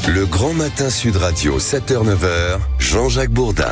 Le Grand Matin Sud Radio, 7h-9h, Jean-Jacques Bourdin.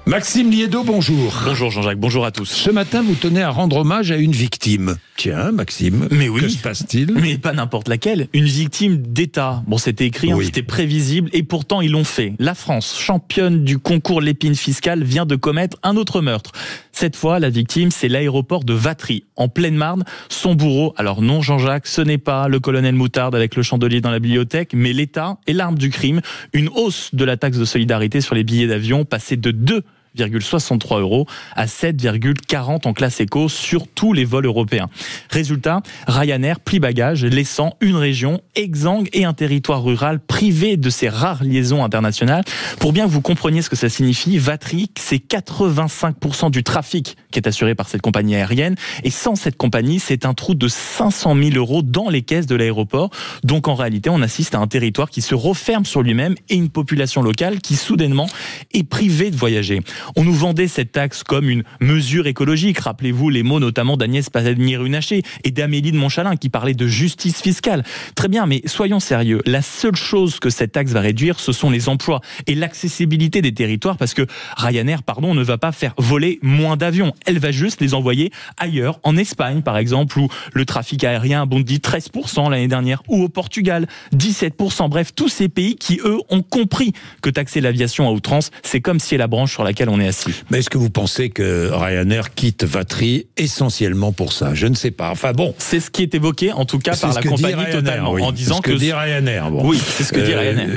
Maxime Liédo, bonjour. Bonjour Jean-Jacques, bonjour à tous. Ce matin, vous tenez à rendre hommage à une victime. Tiens, Maxime, mais oui, que se passe-t-il ? Mais pas n'importe laquelle, une victime d'État. Bon, c'était écrit, Oui. c'était prévisible, et pourtant ils l'ont fait. La France, championne du concours Lépine fiscale, vient de commettre un autre meurtre. Cette fois, la victime, c'est l'aéroport de Vatry, en pleine Marne. Son bourreau, alors non Jean-Jacques, ce n'est pas le colonel Moutarde avec le chandelier dans la bibliothèque, mais l'État et l'arme du crime. Une hausse de la taxe de solidarité sur les billets d'avion, passée de 2,63 € à 7,40 en classe éco sur tous les vols européens. Résultat, Ryanair plie bagage, laissant une région exsangue et un territoire rural privé de ses rares liaisons internationales. Pour bien que vous compreniez ce que ça signifie, Vatry, c'est 85% du trafic qui est assuré par cette compagnie aérienne. Et sans cette compagnie, c'est un trou de 500 000 € dans les caisses de l'aéroport. Donc en réalité, on assiste à un territoire qui se referme sur lui-même et une population locale qui soudainement est privée de voyager. On nous vendait cette taxe comme une mesure écologique. Rappelez-vous les mots notamment d'Agnès Pannier-Runacher et d'Amélie de Montchalin qui parlaient de justice fiscale. Très bien, mais soyons sérieux. La seule chose que cette taxe va réduire, ce sont les emplois et l'accessibilité des territoires, parce que Ryanair, ne va pas faire voler moins d'avions. Elle va juste les envoyer ailleurs, en Espagne par exemple, où le trafic aérien a bondi 13% l'année dernière, ou au Portugal, 17%. Bref, tous ces pays qui, eux, ont compris que taxer l'aviation à outrance, c'est comme si la branche sur laquelle on est assis. Mais est-ce que vous pensez que Ryanair quitte Vatry essentiellement pour ça ? Je ne sais pas. Enfin bon. C'est ce qui est évoqué, en tout cas, par la compagnie Ryanair, totalement, oui. en disant c'est ce que dit Ryanair. Bon. Oui, c'est ce que dit Ryanair.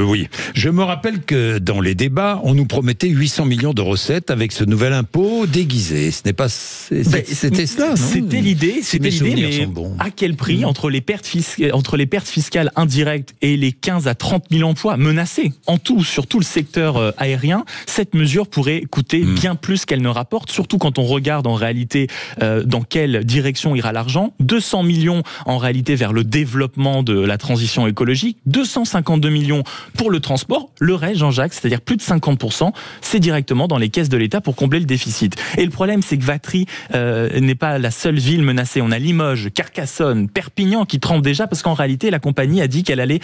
Oui. Je me rappelle que dans les débats, on nous promettait 800 millions de recettes avec ce nouvel impôt déguisé. Ce n'est pas... C'était cela, non ? C'était l'idée, mais sont bons. à quel prix entre les pertes fiscales indirectes et les 15 à 30 000 emplois menacés en tout, sur tout le secteur aérien, cette mesure pourrait coûter bien plus qu'elle ne rapporte, surtout quand on regarde en réalité dans quelle direction ira l'argent. 200 millions en réalité vers le développement de la transition écologique, 252 millions pour le transport, le reste, Jean-Jacques, c'est-à-dire plus de 50%, c'est directement dans les caisses de l'État pour combler le déficit. Et le problème, c'est que Vatry n'est pas la seule ville menacée. On a Limoges, Carcassonne, Perpignan qui tremblent déjà parce qu'en réalité, la compagnie a dit qu'elle allait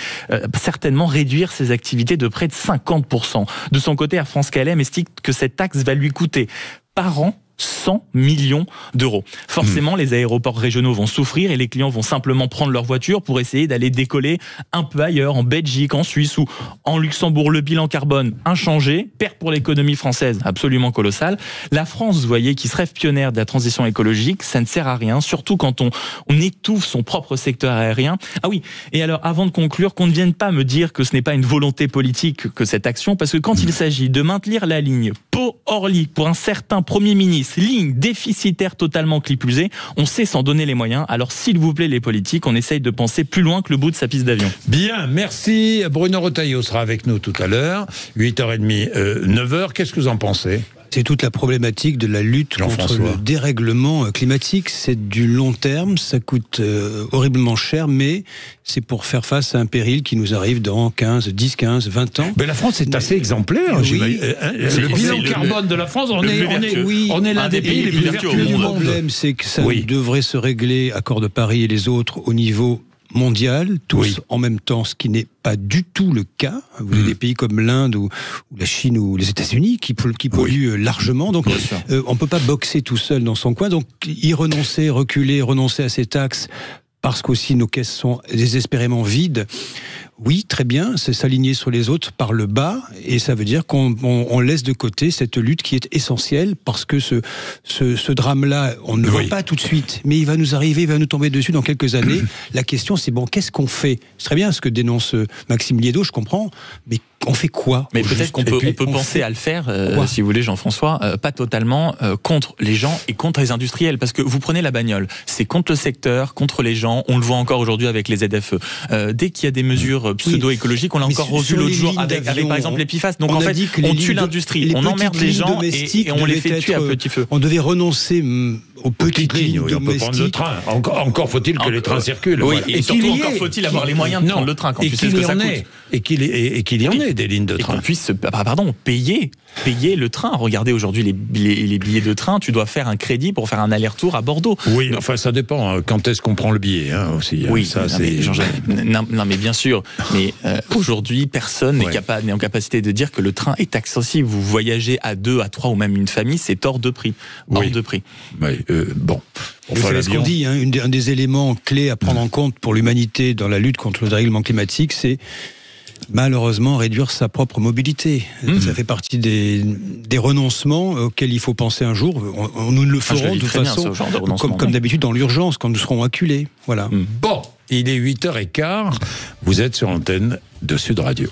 certainement réduire ses activités de près de 50%. De son côté, Air France KLM estime que cette taxe va lui coûter par an 100 millions d'euros. Forcément, les aéroports régionaux vont souffrir et les clients vont simplement prendre leur voiture pour essayer d'aller décoller un peu ailleurs, en Belgique, en Suisse ou en Luxembourg. Le bilan carbone inchangé, perte pour l'économie française absolument colossale. La France, vous voyez, qui se rêve pionnière de la transition écologique, ça ne sert à rien, surtout quand on étouffe son propre secteur aérien. Ah oui, et alors avant de conclure, qu'on ne vienne pas me dire que ce n'est pas une volonté politique que cette action, parce que quand il s'agit de maintenir la ligne Pau-Orly pour un certain Premier ministre, ligne déficitaire totalement clipusée, on sait s'en donner les moyens. Alors s'il vous plaît les politiques, on essaye de penser plus loin que le bout de sa piste d'avion. Bien, merci. Bruno Retailleau sera avec nous tout à l'heure, 8h30, 9h. Qu'est-ce que vous en pensez ? C'est toute la problématique de la lutte contre le dérèglement climatique. C'est du long terme, ça coûte horriblement cher, mais c'est pour faire face à un péril qui nous arrive dans 10, 15, 20 ans. Mais la France est assez exemplaire. Oui. Le bilan carbone de la France, on est l'un des pays les plus vertueux au monde. Le problème, c'est que ça devrait se régler, accord de Paris et les autres, au niveau mondial, tous en même temps, ce qui n'est pas du tout le cas. Vous avez des pays comme l'Inde ou la Chine ou les États-Unis qui polluent largement. Donc, on ne peut pas boxer tout seul dans son coin. Donc, y renoncer, reculer, renoncer à ces taxes, parce qu'aussi nos caisses sont désespérément vides. Oui, très bien, c'est s'aligner sur les autres par le bas, et ça veut dire qu'on laisse de côté cette lutte qui est essentielle, parce que ce drame-là, on ne le voit pas tout de suite, mais il va nous arriver, il va nous tomber dessus dans quelques années. La question, c'est qu'est-ce qu'on fait ? C'est très bien ce que dénonce Maxime Liédo, je comprends, mais on fait quoi ? Mais peut-être qu'on peut penser à le faire, si vous voulez, Jean-François, pas totalement contre les gens et contre les industriels, parce que vous prenez la bagnole, c'est contre le secteur, contre les gens, on le voit encore aujourd'hui avec les ZFE. Dès qu'il y a des mesures pseudo-écologiques, on l'a encore revu l'autre jour avec par exemple les PFAS. Donc en fait, on tue l'industrie, on emmerde les gens et on les fait tuer à petit feu. On devait renoncer aux petites lignes domestiques. On peut prendre le train. Encore faut-il que les trains circulent. Oui, et surtout encore faut-il avoir les moyens de prendre le train quand tu sais ce que ça coûte. Et qu'il y en ait des lignes de train. Et qu'on puisse, payer le train. Regardez aujourd'hui les billets de train, tu dois faire un crédit pour faire un aller-retour à Bordeaux. Oui, enfin ça dépend. Quand est-ce qu'on prend le billet aussi. Oui, ça, non, mais bien sûr. Mais aujourd'hui, personne n'est en capacité de dire que le train est accessible. Vous voyagez à 2, à 3 ou même une famille, c'est hors de prix. Hors de prix. Oui, bon. Vous savez ce qu'on dit, un des éléments clés à prendre en compte pour l'humanité dans la lutte contre le dérèglement climatique, c'est malheureusement réduire sa propre mobilité. Ça fait partie des renoncements auxquels il faut penser un jour. Nous le ferons de toute façon, comme d'habitude dans l'urgence, quand nous serons acculés. Voilà. Bon, il est 8h15, vous êtes sur l'antenne de Sud Radio.